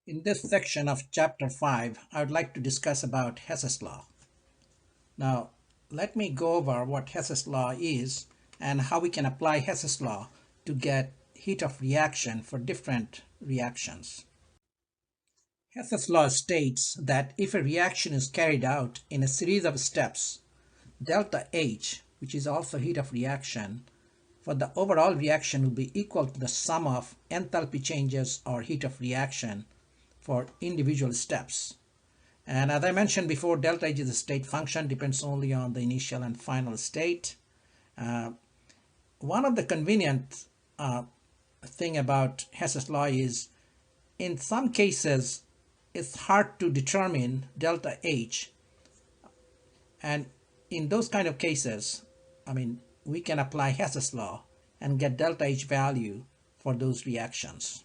In this section of chapter 5, I would like to discuss about Hess's law. Now, let me go over what Hess's law is and how we can apply Hess's law to get heat of reaction for different reactions. Hess's law states that if a reaction is carried out in a series of steps, delta H, which is also heat of reaction, for the overall reaction will be equal to the sum of enthalpy changes or heat of reaction for individual steps. And as I mentioned before, delta H is a state function, depends only on the initial and final state. One of the convenient thing about Hess's law is in some cases it's hard to determine delta H, and in those kind of cases, we can apply Hess's law and get delta H value for those reactions.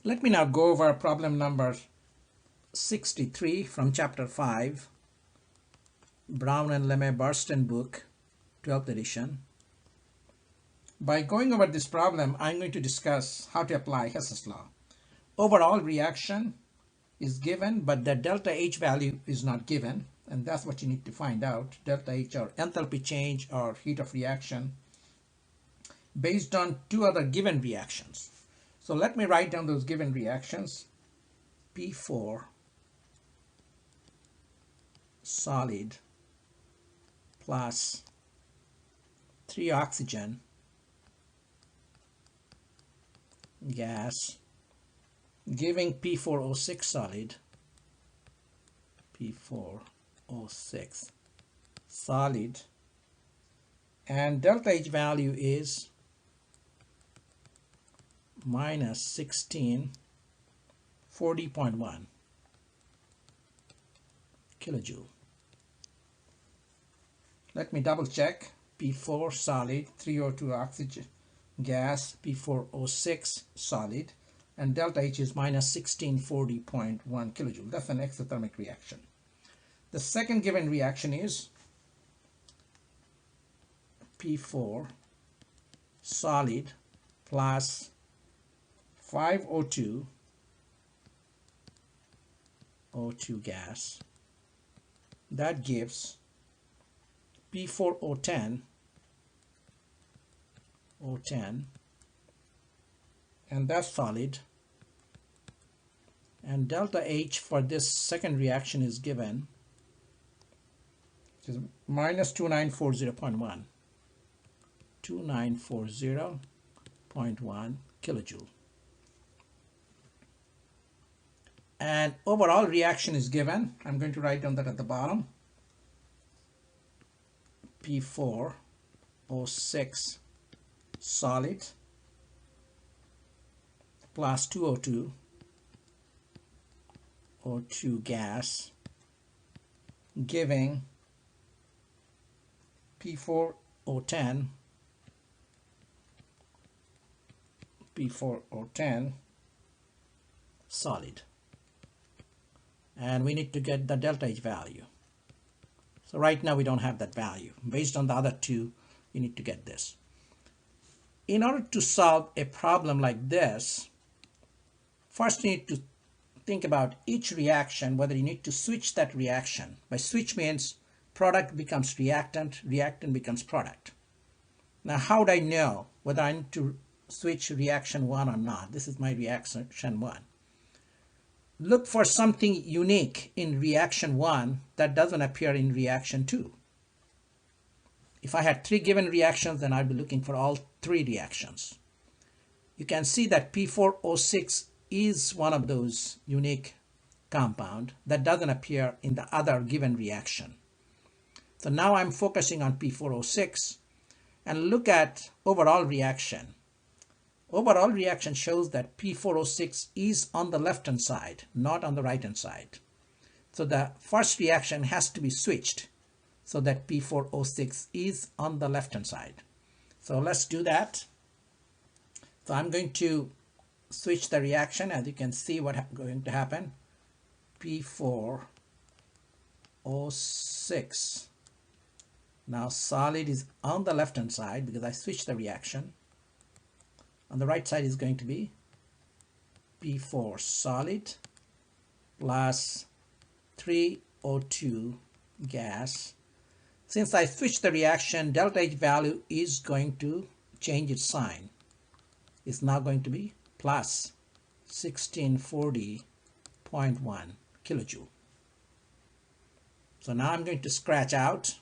Let me now go over problem number 63 from chapter 5, Brown and LeMay-Burston book, 12th edition. By going over this problem, I'm going to discuss how to apply Hess's law. Overall reaction is given, but the delta H value is not given, and that's what you need to find out. Delta H, or enthalpy change or heat of reaction, based on two other given reactions. So let me write down those given reactions. P4 solid plus 3 oxygen gas giving P4O6 solid, P4O6 solid, and delta H value is minus 1640.1 kilojoule. Let me double check. P4 solid, 3O2 oxygen gas, P4O6 solid, and delta H is minus 1640.1 kilojoule. That's an exothermic reaction. The second given reaction is P4 solid plus 5O2 O2 gas. That gives P4O10 O10, and that's solid, and delta H for this second reaction is given, which is minus 2940.1 kilojoule, and overall reaction is given. I'm going to write down that at the bottom. P4O6 solid plus 2O2 O2 gas giving P4O10 solid, and we need to get the delta H value. So right now we don't have that value. Based on the other two, you need to get this. In order to solve a problem like this, first you need to think about each reaction, whether you need to switch that reaction. By switch means product becomes reactant, reactant becomes product. Now how would I know whether I need to switch reaction 1 or not? This is my reaction 1. Look for something unique in reaction 1 that doesn't appear in reaction 2. If I had 3 given reactions, then I'd be looking for all 3 reactions. You can see that P4O6 is one of those unique compound that doesn't appear in the other given reaction. So now I'm focusing on P4O6 and look at overall reaction. Overall reaction shows that P4O6 is on the left hand side, not on the right hand side. So the first reaction has to be switched so that P4O6 is on the left hand side. So let's do that. So I'm going to switch the reaction. As you can see what's going to happen. P4O6. Now solid is on the left hand side because I switched the reaction. On the right side is going to be P4 solid plus 3O2 gas. Since I switched the reaction, delta H value is going to change its sign. It's now going to be plus 1640.1 kilojoule. So now I'm going to scratch out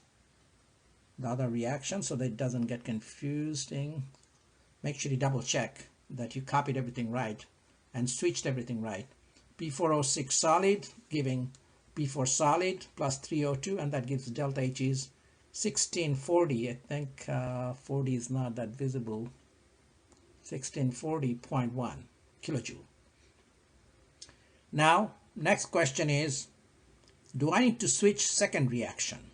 the other reaction so that it doesn't get confusing. Make sure you double check that you copied everything right and switched everything right. P4O6 solid giving P4 solid plus 3O2, and that gives delta H is 1640. I think 40 is not that visible. 1640.1 kilojoule. Now, next question is, do I need to switch second reaction?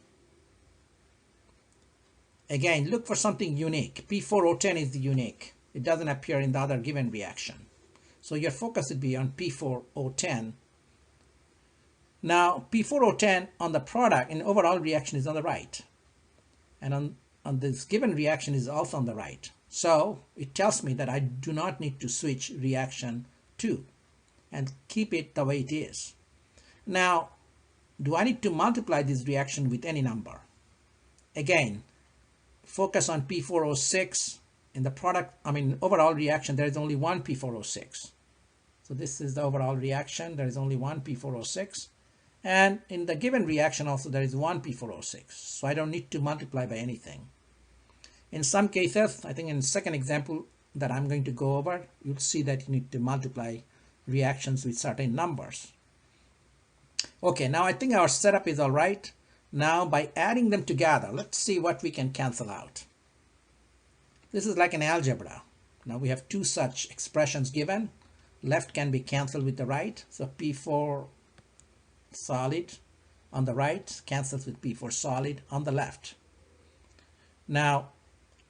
Again, look for something unique. P4O10 is the unique. It doesn't appear in the other given reaction. So your focus would be on P4O10. Now, P4O10 on the product in overall reaction is on the right. And on this given reaction is also on the right. So it tells me that I do not need to switch reaction 2 and keep it the way it is. Now, do I need to multiply this reaction with any number? Again, focus on P4O6. In the product, overall reaction, there is only one P4O6. So this is the overall reaction. There is only one P4O6. And in the given reaction also, there is one P4O6. So I don't need to multiply by anything. In some cases, I think in the second example that I'm going to go over, you'll see that you need to multiply reactions with certain numbers. Okay, now I think our setup is all right. Now by adding them together, let's see what we can cancel out. This is like an algebra. Now we have two such expressions given. Left can be canceled with the right. So P4 solid on the right cancels with P4 solid on the left. Now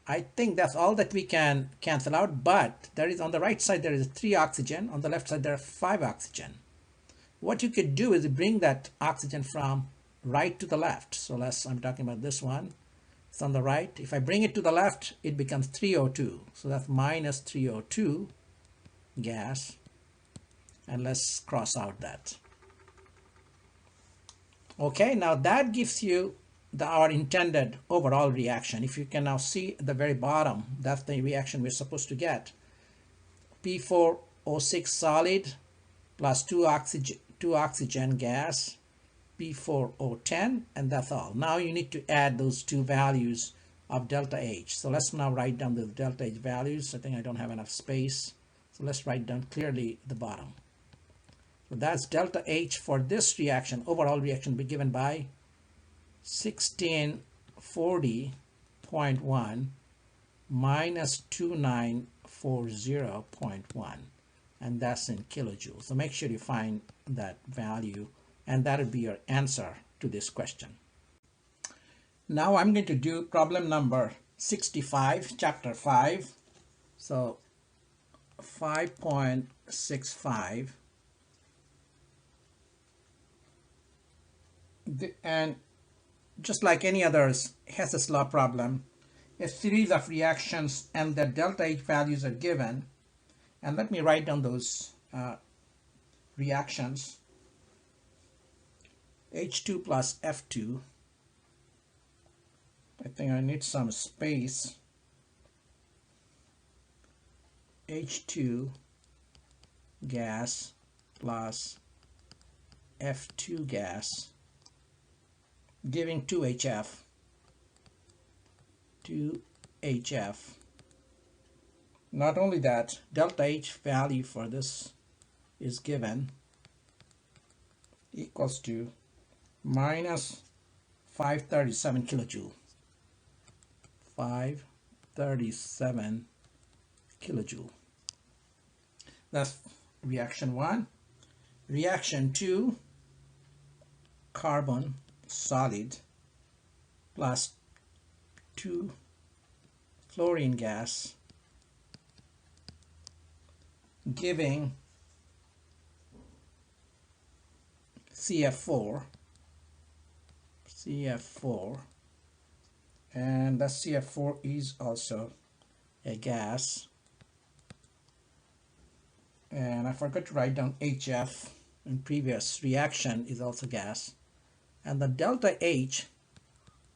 I think that's all that we can cancel out, but there is on the right side there is 3 oxygen, on the left side there are 5 oxygen. What you could do is bring that oxygen from right to the left. So I'm talking about this one. It's on the right. If I bring it to the left, it becomes 3O2. So that's minus 3O2 gas. And let's cross out that. Okay, now that gives you our intended overall reaction. If you can now see at the very bottom, that's the reaction we're supposed to get. P4O6 solid plus 2 oxygen gas, P4O10, and that's all. Now you need to add those two values of delta H. So let's now write down the delta H values. I think I don't have enough space. So let's write down clearly the bottom. So that's delta H for this reaction, overall reaction, be given by 1640.1 minus 2940.1, and that's in kilojoules. So make sure you find that value, and that will be your answer to this question. Now I'm going to do problem number 65, chapter 5. So 5.65. And just like any others Hess's law problem, a series of reactions and their delta H values are given. And let me write down those reactions. H2 plus F2. I think I need some space. H2 gas plus F2 gas, giving 2HF. 2HF. Not only that, delta H value for this is given equals to minus 537 kilojoule. 537 kilojoule. That's reaction 1. Reaction 2, carbon solid plus 2 fluorine gas, giving CF4, and the CF4 is also a gas. And I forgot to write down HF in previous reaction is also gas. And the delta H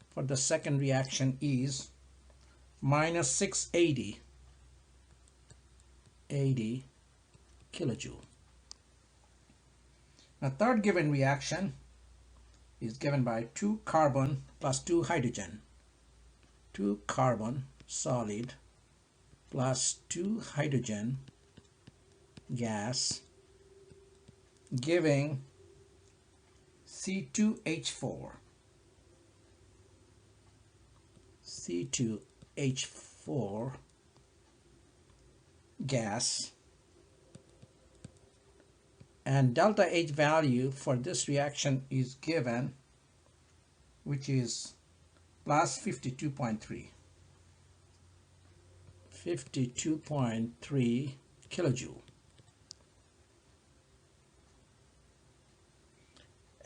for the second reaction is minus 680 kilojoule. Now third given reaction is given by 2 carbon plus 2 hydrogen. 2 carbon solid plus 2 hydrogen gas giving C2H4. C2H4 gas, and delta H value for this reaction is given, which is plus 52.3 kilojoule.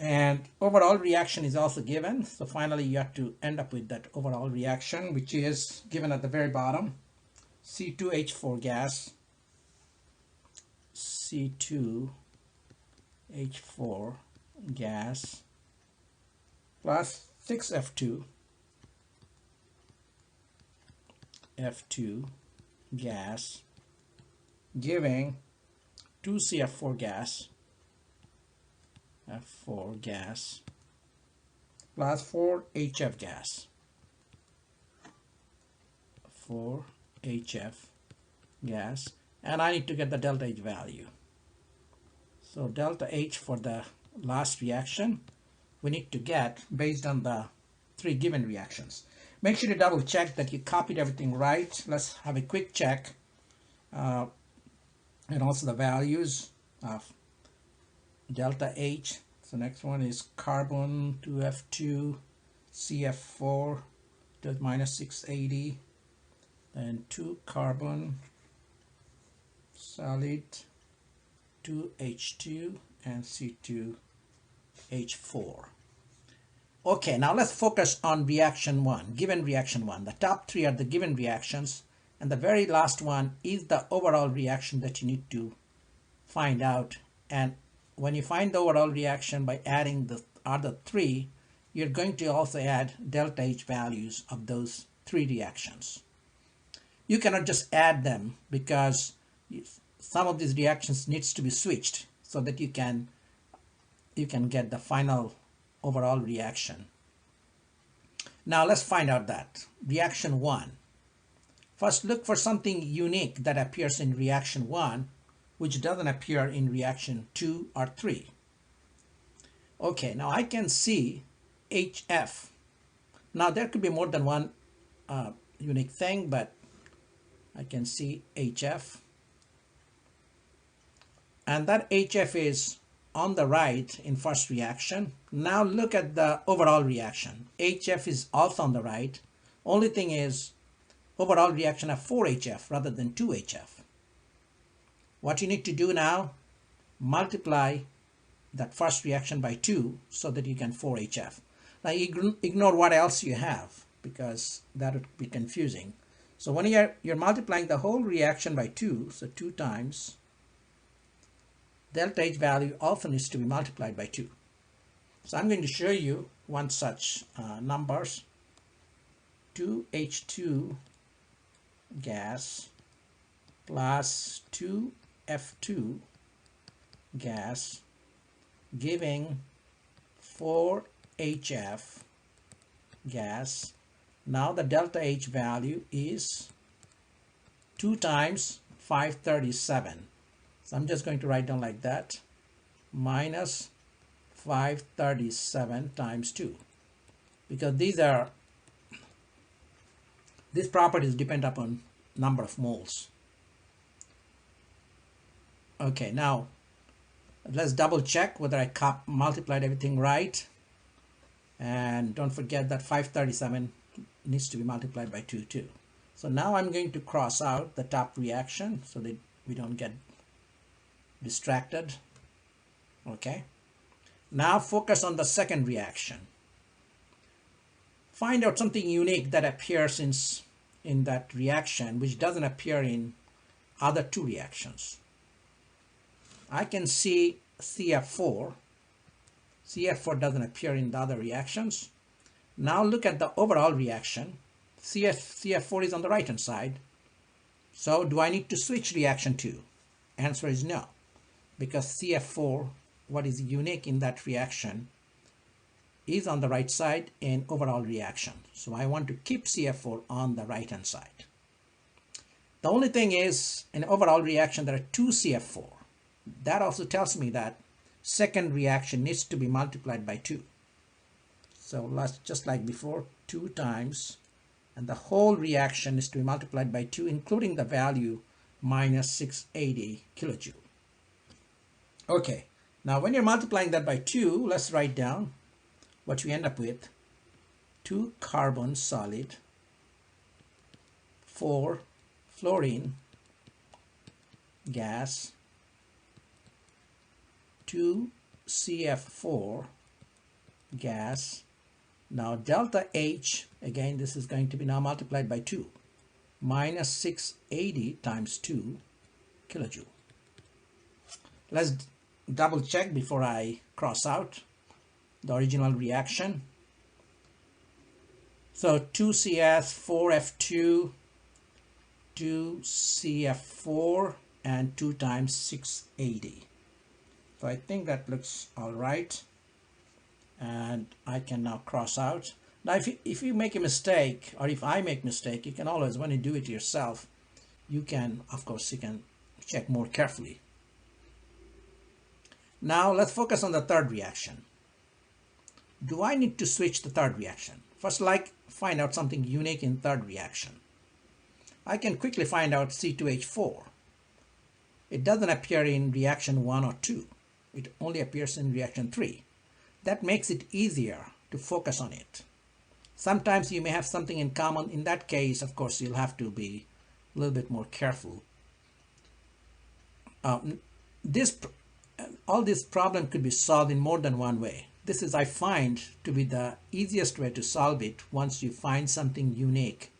And overall reaction is also given. So finally you have to end up with that overall reaction, which is given at the very bottom. C2H4 gas, C2H4 gas plus 6F2 gas giving 2CF4 gas F4 gas plus 4HF gas 4HF gas, and I need to get the delta H value. So delta H for the last reaction we need to get based on the 3 given reactions. Make sure to double check that you copied everything right. Let's have a quick check, and also the values of delta H. So next one is carbon 2F2 CF4 to minus 680, then 2 carbon solid 2H2 and C2H4. Okay, now let's focus on reaction 1, given reaction 1. The top 3 are the given reactions, and the very last one is the overall reaction that you need to find out. And when you find the overall reaction by adding the other 3, you're going to also add delta H values of those 3 reactions. You cannot just add them because some of these reactions needs to be switched so that you can get the final overall reaction. Now let's find out that. Reaction 1. First, look for something unique that appears in reaction 1 which doesn't appear in reaction 2 or 3. Okay, now I can see HF. Now there could be more than one unique thing, but I can see HF. And that HF is on the right in first reaction. Now look at the overall reaction. HF is also on the right. Only thing is overall reaction of 4HF rather than 2HF. What you need to do now, multiply that first reaction by 2 so that you can 4HF. Now ignore what else you have because that would be confusing. So when you're multiplying the whole reaction by 2, so 2 times, delta H value also needs to be multiplied by 2. So I'm going to show you one such numbers. 2H2 gas plus 2F2 gas giving 4HF gas. Now the delta H value is 2 times 537. So I'm just going to write down like that, minus 537 times 2, because these properties depend upon number of moles. Okay, now let's double check whether I multiplied everything right. And don't forget that 537 needs to be multiplied by 2 too. So now I'm going to cross out the top reaction so that we don't get distracted. Okay. Now focus on the second reaction. Find out something unique that appears in that reaction which doesn't appear in other 2 reactions. I can see CF4. CF4 doesn't appear in the other reactions. Now look at the overall reaction. CF4 is on the right hand side. So do I need to switch reaction 2? Answer is no, because CF4, what is unique in that reaction, is on the right side in overall reaction. So I want to keep CF4 on the right hand side. The only thing is, in overall reaction there are 2 CF4. That also tells me that second reaction needs to be multiplied by 2. So let's, just like before, 2 times, and the whole reaction is to be multiplied by 2, including the value minus 680 kilojoule. Okay, now when you're multiplying that by 2, let's write down what we end up with. 2 carbon solid, 4 fluorine gas, 2 CF4 gas. Now delta H, again this is going to be now multiplied by 2, minus 680 times 2 kilojoule. Let's double check before I cross out the original reaction. So 2CS4F2, 2CF4, and 2 times 680. So I think that looks all right, and I can now cross out. Now if you make a mistake, or if I make a mistake, you can always, when you do it yourself, you can, of course, you can check more carefully. Now let's focus on the third reaction. Do I need to switch the third reaction? First, find out something unique in third reaction. I can quickly find out C2H4. It doesn't appear in reaction 1 or 2. It only appears in reaction 3. That makes it easier to focus on it. Sometimes you may have something in common. In that case, of course, you'll have to be a little bit more careful. All this problem could be solved in more than one way. This is, I find, to be the easiest way to solve it once you find something unique.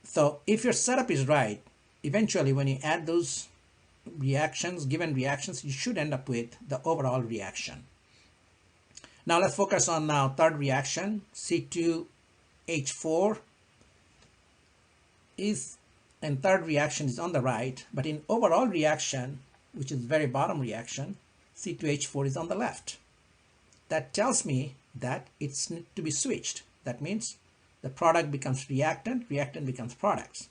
So if your setup is right, eventually when you add those reactions, given reactions, you should end up with the overall reaction. Now let's focus on now third reaction. C2H4 is, and third reaction is on the right, but in overall reaction, which is very bottom reaction, C2H4 is on the left. That tells me that it's need to be switched. That means the product becomes reactant, reactant becomes products.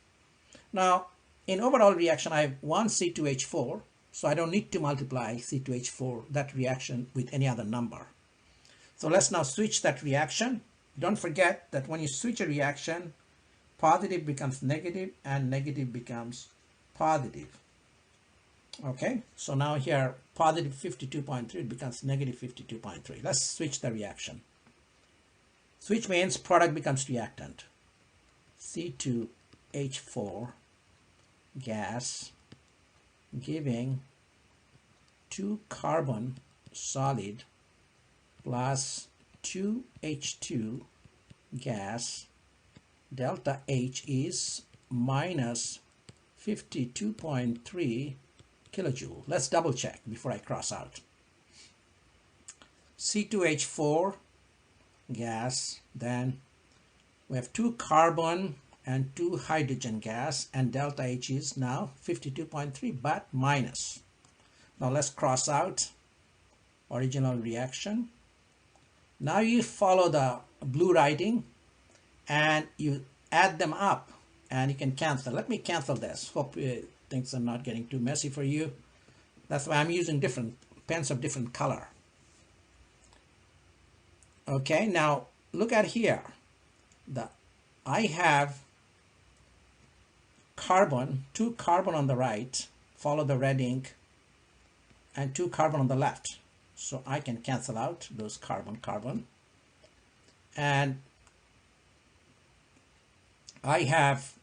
Now in overall reaction, I have one C2H4, so I don't need to multiply C2H4, that reaction, with any other number. So let's now switch that reaction. Don't forget that when you switch a reaction, positive becomes negative and negative becomes positive. Okay, so now here positive 52.3 becomes negative 52.3. Let's switch the reaction. Switch means product becomes reactant. C2H4 gas giving 2 carbon solid plus 2H2 gas. Delta H is minus 52.3 kilojoule. Let's double check before I cross out. C2H4 gas, then we have 2 carbon and 2 hydrogen gas, and delta H is now 52.3, but minus. Now let's cross out original reaction. Now you follow the blue writing and you add them up, and you can cancel. Let me cancel this. Hope things are not getting too messy for you. That's why I'm using different pens of different color. Okay, now look at here. I have carbon, 2 carbon on the right, follow the red ink, and 2 carbon on the left. So I can cancel out those carbon. And I have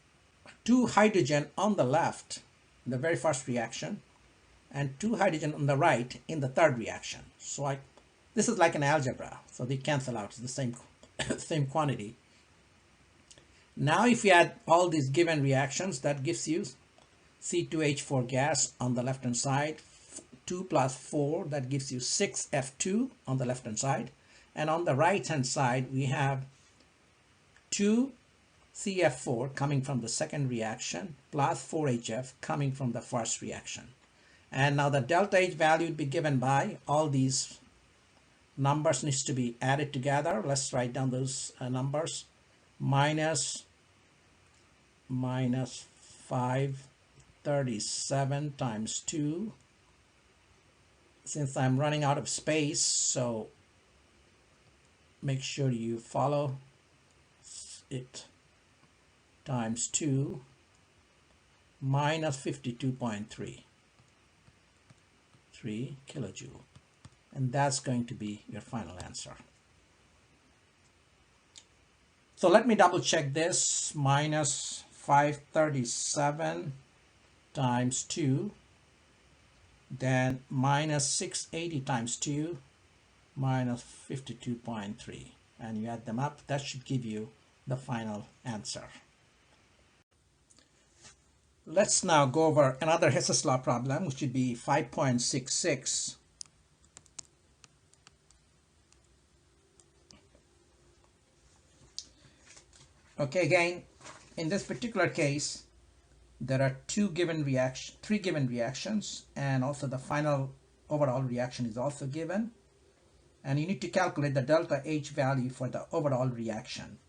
2 hydrogen on the left in the very first reaction, and 2 hydrogen on the right in the third reaction. So this is like an algebra, so they cancel out. It's the same same quantity. Now if you add all these given reactions, that gives you C2H4 gas on the left hand side, 2 plus 4, that gives you 6F2 on the left hand side, and on the right hand side we have 2 CF4 coming from the second reaction plus 4HF coming from the first reaction. And now the delta H value would be given by all these numbers needs to be added together. Let's write down those numbers. Minus 537 times 2. Since I'm running out of space, so make sure you follow it, times 2 minus 52.3 kilojoule, and that's going to be your final answer. So let me double check this. Minus 537 times 2, then minus 680 times 2, minus 52.3, and you add them up. That should give you the final answer. Let's now go over another Hess's law problem, which would be 5.66. Okay, again, in this particular case, there are three given reactions, and also the final overall reaction is also given. And you need to calculate the delta H value for the overall reaction.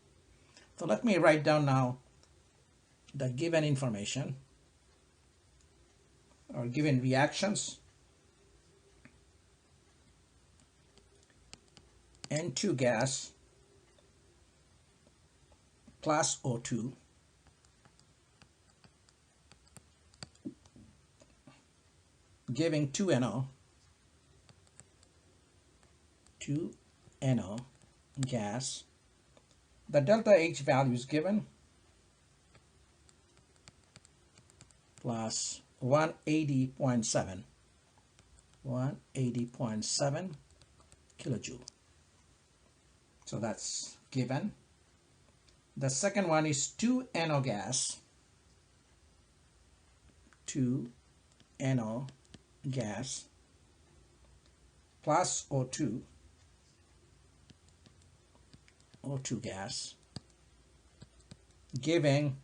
So let me write down now the given information or given reactions. N2 gas plus O2 giving 2NO gas. The delta H value is given plus 180.7 kilojoule. So that's given. The second one is 2NO gas, 2NO gas plus O2 gas giving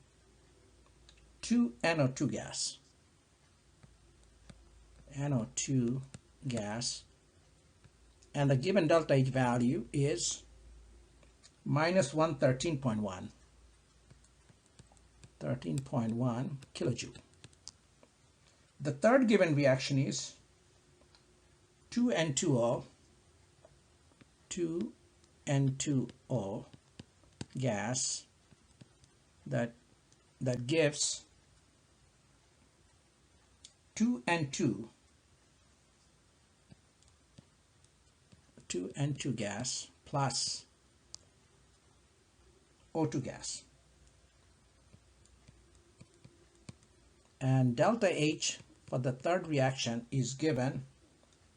2NO2 gas, NO2 gas, and the given delta H value is minus 113.1 kilojoule. The third given reaction is 2N2O gas that gives 2N2 gas plus O2 gas, and delta H for the third reaction is given,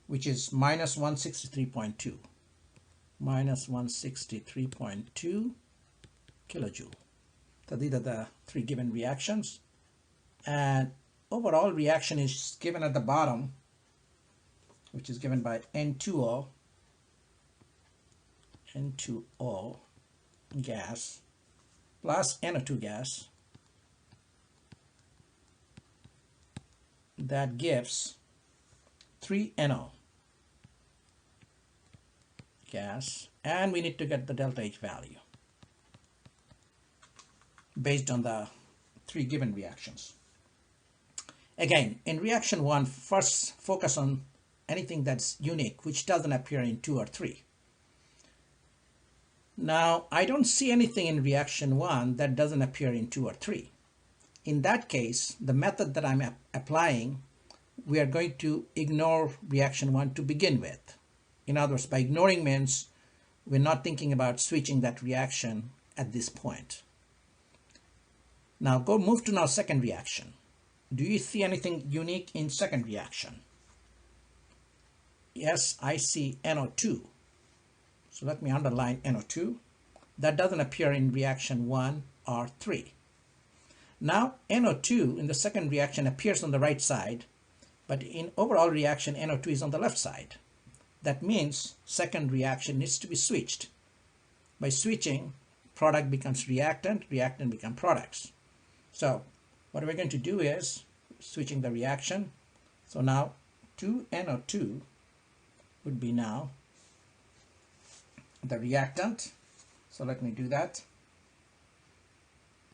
which is minus 163.2 kilojoule. So these are the three given reactions, and overall reaction is given at the bottom, which is given by N2O gas plus NO2 gas. That gives 3NO gas, and we need to get the delta H value based on the three given reactions. Again, in reaction 1, first focus on anything that's unique, which doesn't appear in 2 or 3. Now, I don't see anything in reaction 1 that doesn't appear in 2 or 3. In that case, the method that I'm applying, we are going to ignore reaction 1 to begin with. In other words, by ignoring means we're not thinking about switching that reaction at this point. Now move to now second reaction. Do you see anything unique in second reaction? Yes, I see NO2. So let me underline NO2. That doesn't appear in reaction 1 or 3. Now NO2 in the second reaction appears on the right side, but in overall reaction NO2 is on the left side. That means second reaction needs to be switched. By switching, product becomes reactant, reactant becomes products. So what we're going to do is switching the reaction. So now 2NO2 would be now the reactant. So let me do that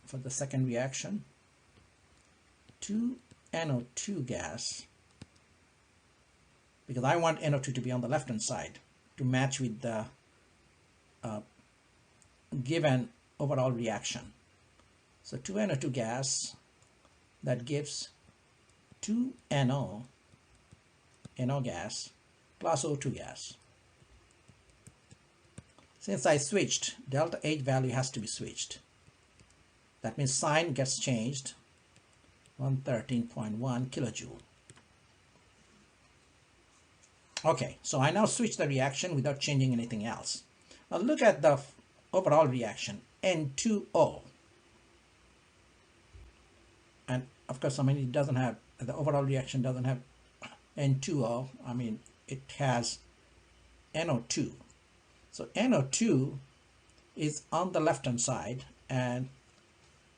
for the second reaction. 2NO2 gas, because I want NO2 to be on the left hand side to match with the given overall reaction. So 2NO2 gas, that gives 2NO gas plus O2 gas. Since I switched, delta H value has to be switched. That means sign gets changed, 113.1 kilojoule. Okay, so I now switch the reaction without changing anything else. Now look at the overall reaction, N2O. And of course, I mean, it doesn't have, the overall reaction doesn't have N2O. I mean, it has NO2. So NO2 is on the left hand side, and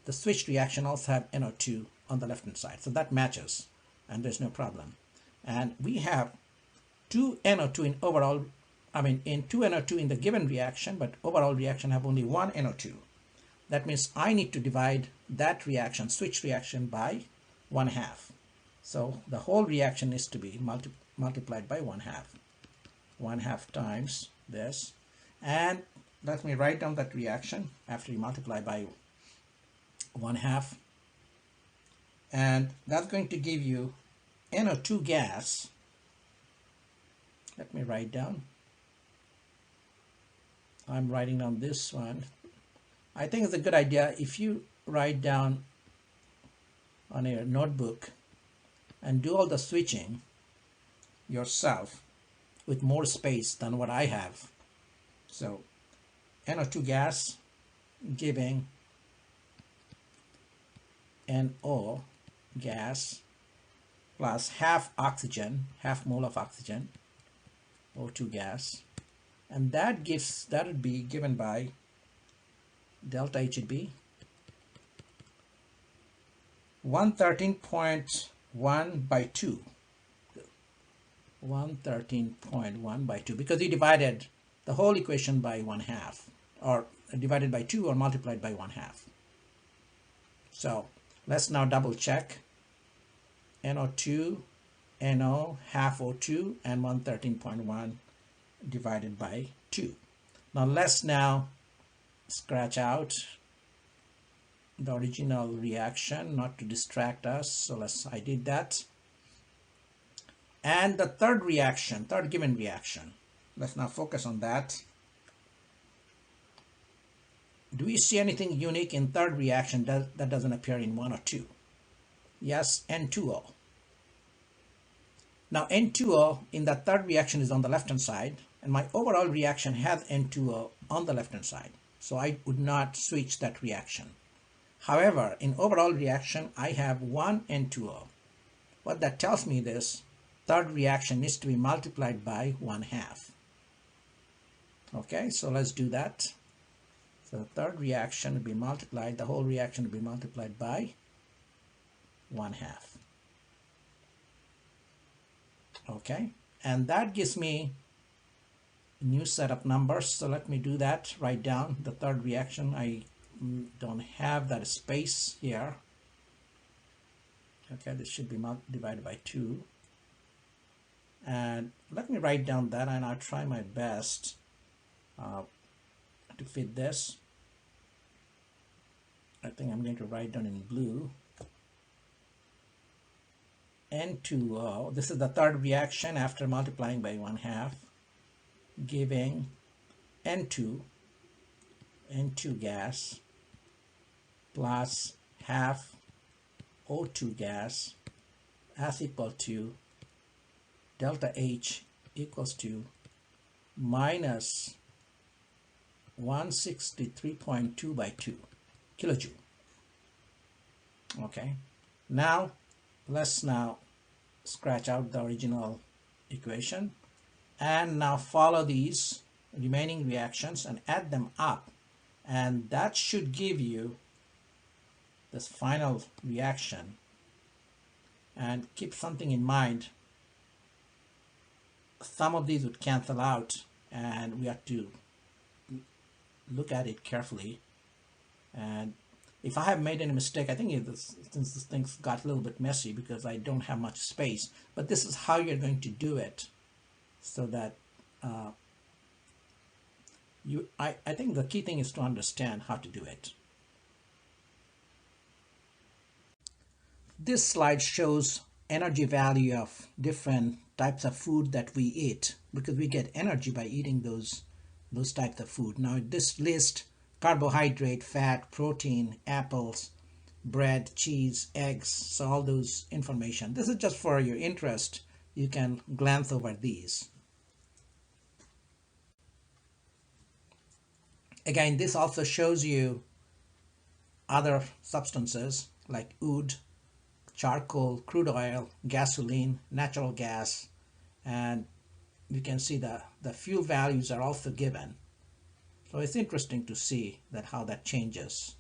the switched reaction also have NO2 on the left hand side. So that matches, and there's no problem. And we have 2NO2 in overall, I mean in 2NO2 in the given reaction, but overall reaction have only one NO2. That means I need to divide that reaction, switch reaction, by 1/2. So the whole reaction needs to be multiplied by 1/2. 1/2 times this. And let me write down that reaction after you multiply by 1/2. And that's going to give you NO2 gas. Let me write down. I'm writing down this one. I think it's a good idea if you write down on your notebook and do all the switching yourself with more space than what I have. So NO2 gas giving NO gas plus half oxygen, half mole of oxygen, O2 gas, and that would be given by delta H would be 113.1 by 2. 113.1 by 2, because you divided the whole equation by 1/2, or divided by 2 or multiplied by 1/2. So let's now double check. NO2, NO, half O2, and 113.1 divided by 2. Now let's now scratch out the original reaction, not to distract us. So I did that. And the third reaction, third given reaction, let's now focus on that. Do we see anything unique in third reaction that doesn't appear in 1 or 2? Yes, N2O. Now N2O in the third reaction is on the left hand side, and my overall reaction has N2O on the left hand side. So I would not switch that reaction. However, in overall reaction, I have one N2O. What that tells me is third reaction needs to be multiplied by 1/2. Okay, so let's do that. So the third reaction will be multiplied, the whole reaction will be multiplied by 1/2. Okay, and that gives me a new set of numbers. So let me do that, write down the third reaction. I don't have that space here. Okay, this should be divided by 2. And let me write down that, and I'll try my best to fit this. I think I'm going to write down in blue. N2O, this is the third reaction after multiplying by 1/2, giving N2 gas plus half O2 gas as equal to delta H equals to minus 163.2 by 2 kilojoule. Okay, now let's now scratch out the original equation and now follow these remaining reactions and add them up, and that should give you this final reaction. And keep something in mind, some of these would cancel out and we have to look at it carefully. And if I have made any mistake, I think since this thing's got a little bit messy because I don't have much space, but this is how you're going to do it so that I think the key thing is to understand how to do it. This slide shows energy value of different types of food that we eat, because we get energy by eating those types of food. Now this list carbohydrate, fat, protein, apples, bread, cheese, eggs, so all those information. This is just for your interest. You can glance over these. Again, this also shows you other substances like wood, charcoal, crude oil, gasoline, natural gas, and you can see the fuel values are also given. So it's interesting to see that how that changes.